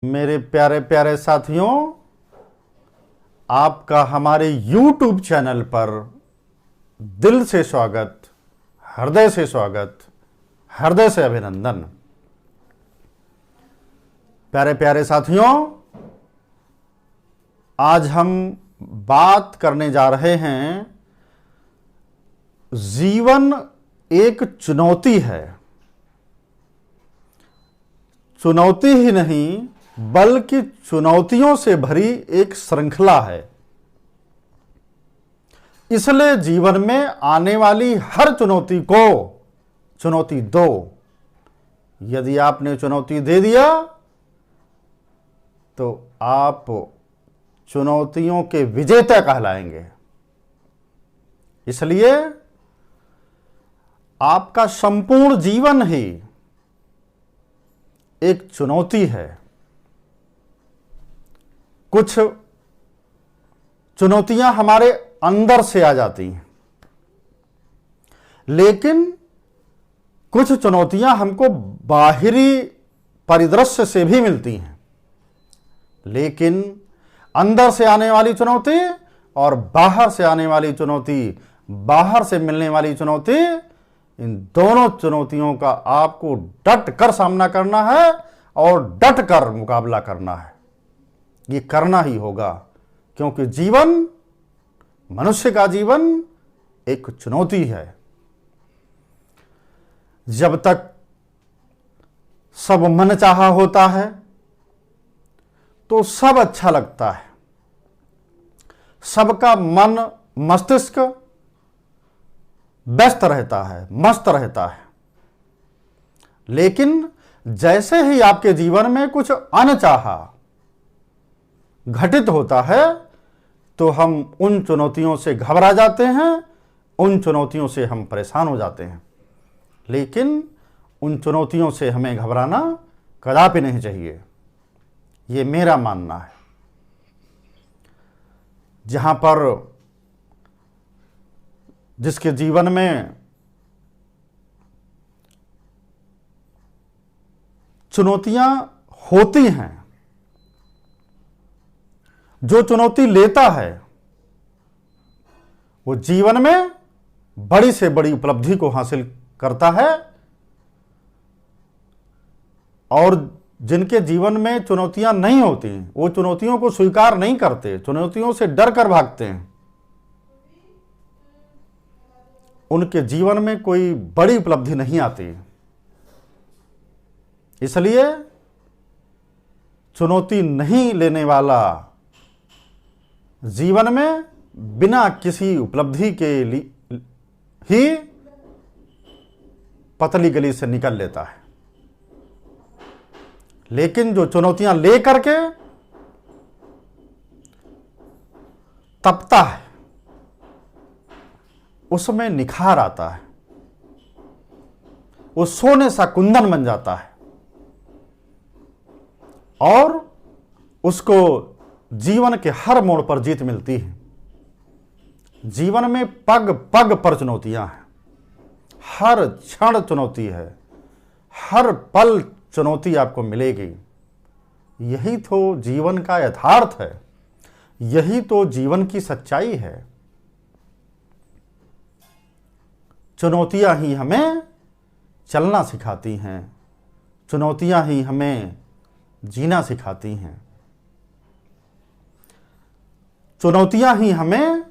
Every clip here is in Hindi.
मेरे प्यारे प्यारे साथियों, आपका हमारे YouTube चैनल पर दिल से स्वागत, हृदय से स्वागत, हृदय से अभिनंदन। प्यारे प्यारे साथियों, आज हम बात करने जा रहे हैं, जीवन एक चुनौती है। चुनौती ही नहीं बल्कि चुनौतियों से भरी एक श्रृंखला है। इसलिए जीवन में आने वाली हर चुनौती को चुनौती दो। यदि आपने चुनौती दे दिया तो आप चुनौतियों के विजेता कहलाएंगे। इसलिए आपका संपूर्ण जीवन ही एक चुनौती है। कुछ चुनौतियां हमारे अंदर से आ जाती हैं, लेकिन कुछ चुनौतियां हमको बाहरी परिदृश्य से भी मिलती हैं। लेकिन अंदर से आने वाली चुनौती और बाहर से आने वाली चुनौती, बाहर से मिलने वाली चुनौती, इन दोनों चुनौतियों का आपको डट कर सामना करना है और डट कर मुकाबला करना है। ये करना ही होगा, क्योंकि जीवन, मनुष्य का जीवन एक चुनौती है। जब तक सब मनचाहा होता है तो सब अच्छा लगता है, सबका मन मस्तिष्क व्यस्त रहता है, मस्त रहता है। लेकिन जैसे ही आपके जीवन में कुछ अनचाहा घटित होता है तो हम उन चुनौतियों से घबरा जाते हैं, उन चुनौतियों से हम परेशान हो जाते हैं। लेकिन उन चुनौतियों से हमें घबराना कदापि नहीं चाहिए, ये मेरा मानना है। जहां पर जिसके जीवन में चुनौतियां होती हैं, जो चुनौती लेता है वो जीवन में बड़ी से बड़ी उपलब्धि को हासिल करता है। और जिनके जीवन में चुनौतियां नहीं होती, वो चुनौतियों को स्वीकार नहीं करते, चुनौतियों से डर कर भागते हैं, उनके जीवन में कोई बड़ी उपलब्धि नहीं आती। इसलिए चुनौती नहीं लेने वाला जीवन में बिना किसी उपलब्धि के ही पतली गली से निकल लेता है। लेकिन जो चुनौतियां ले करके तपता है, उसमें निखार आता है, वो सोने सा कुंदन बन जाता है और उसको जीवन के हर मोड़ पर जीत मिलती है। जीवन में पग पग पर चुनौतियां हैं, हर क्षण चुनौती है, हर पल चुनौती आपको मिलेगी। यही तो जीवन का यथार्थ है, यही तो जीवन की सच्चाई है। चुनौतियां ही हमें चलना सिखाती हैं, चुनौतियां ही हमें जीना सिखाती हैं, चुनौतियां ही हमें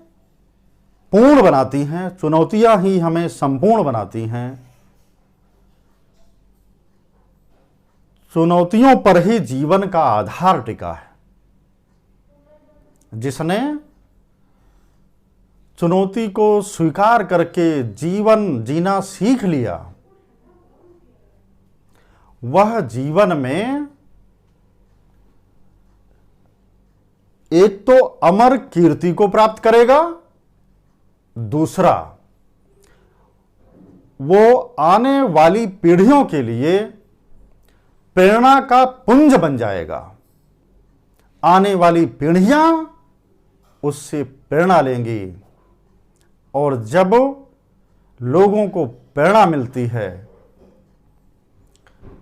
पूर्ण बनाती हैं, चुनौतियां ही हमें संपूर्ण बनाती हैं। चुनौतियों पर ही जीवन का आधार टिका है। जिसने चुनौती को स्वीकार करके जीवन जीना सीख लिया, वह जीवन में एक तो अमर कीर्ति को प्राप्त करेगा, दूसरा वो आने वाली पीढ़ियों के लिए प्रेरणा का पुंज बन जाएगा। आने वाली पीढ़ियां उससे प्रेरणा लेंगी, और जब लोगों को प्रेरणा मिलती है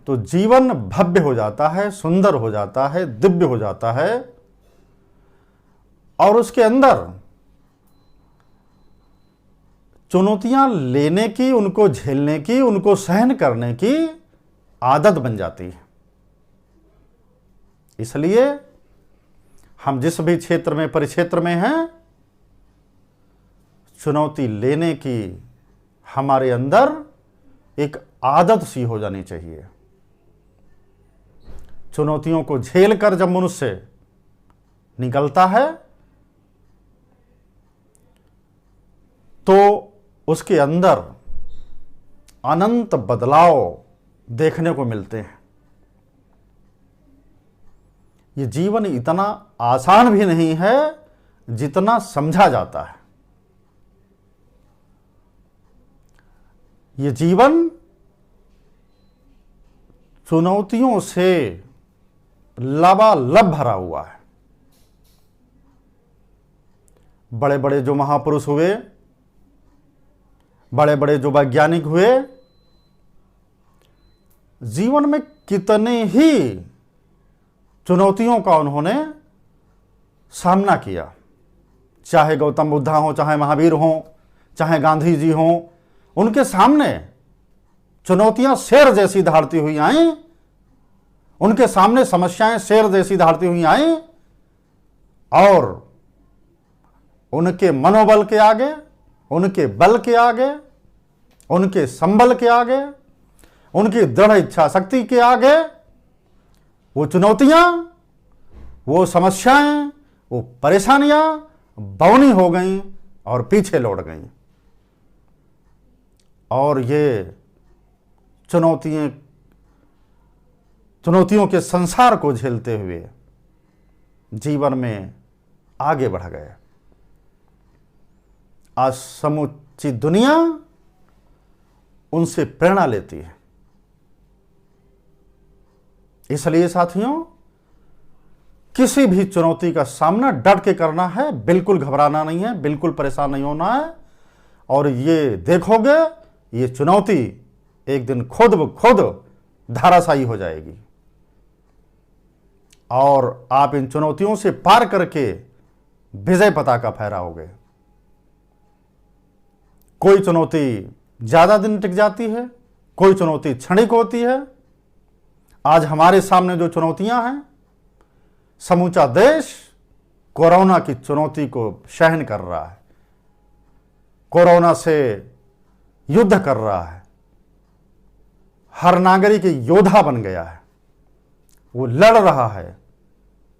तो जीवन भव्य हो जाता है, सुंदर हो जाता है, दिव्य हो जाता है और उसके अंदर चुनौतियां लेने की, उनको झेलने की, उनको सहन करने की आदत बन जाती है। इसलिए हम जिस भी क्षेत्र में, परिक्षेत्र में हैं, चुनौती लेने की हमारे अंदर एक आदत सी हो जानी चाहिए। चुनौतियों को झेल कर जब मनुष्य निकलता है तो उसके अंदर अनंत बदलाव देखने को मिलते हैं। ये जीवन इतना आसान भी नहीं है जितना समझा जाता है। ये जीवन चुनौतियों से लबालब भरा हुआ है। बड़े बड़े जो महापुरुष हुए, बड़े बड़े जो वैज्ञानिक हुए, जीवन में कितने ही चुनौतियों का उन्होंने सामना किया। चाहे गौतम बुद्धा हो, चाहे महावीर हो, चाहे गांधी जी हो, उनके सामने चुनौतियां शेर जैसी दहाड़ती हुई आईं, उनके सामने समस्याएं शेर जैसी दहाड़ती हुई आईं और उनके मनोबल के आगे, उनके बल के आगे, उनके संबल के आगे, उनकी दृढ़ इच्छा शक्ति के आगे वो चुनौतियां, वो समस्याएं, वो परेशानियां बौनी हो गईं और पीछे लौट गईं। और ये चुनौतियों के संसार को झेलते हुए जीवन में आगे बढ़ गए। आज समूची दुनिया उनसे प्रेरणा लेती है। इसलिए साथियों, किसी भी चुनौती का सामना डट के करना है, बिल्कुल घबराना नहीं है, बिल्कुल परेशान नहीं होना है। और ये देखोगे, ये चुनौती एक दिन खुद ब खुद धाराशायी हो जाएगी और आप इन चुनौतियों से पार करके विजय पताका फहराओगे। कोई चुनौती ज्यादा दिन टिक जाती है, कोई चुनौती क्षणिक होती है। आज हमारे सामने जो चुनौतियां हैं, समूचा देश कोरोना की चुनौती को सहन कर रहा है, कोरोना से युद्ध कर रहा है। हर नागरिक योद्धा बन गया है, वो लड़ रहा है।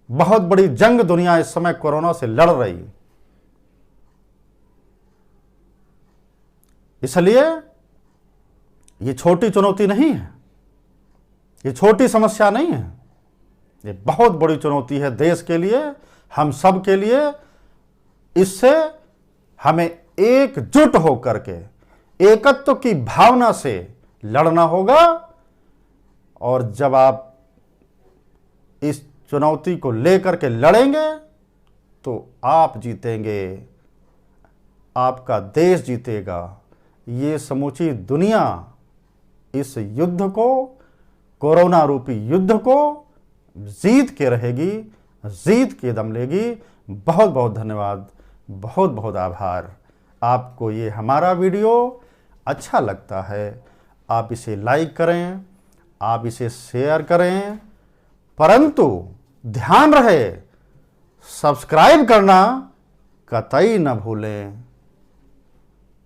बहुत बड़ी जंग दुनिया इस समय कोरोना से लड़ रही है। इसलिए ये छोटी चुनौती नहीं है, ये छोटी समस्या नहीं है, ये बहुत बड़ी चुनौती है देश के लिए, हम सब के लिए। इससे हमें एकजुट होकर के एकत्व की भावना से लड़ना होगा। और जब आप इस चुनौती को लेकर के लड़ेंगे तो आप जीतेंगे, आपका देश जीतेगा। ये समूची दुनिया इस युद्ध को, कोरोना रूपी युद्ध को जीत के रहेगी, जीत के दम लेगी। बहुत बहुत धन्यवाद, बहुत बहुत आभार। आपको ये हमारा वीडियो अच्छा लगता है, आप इसे लाइक करें, आप इसे शेयर करें, परंतु ध्यान रहे सब्सक्राइब करना कतई न भूलें।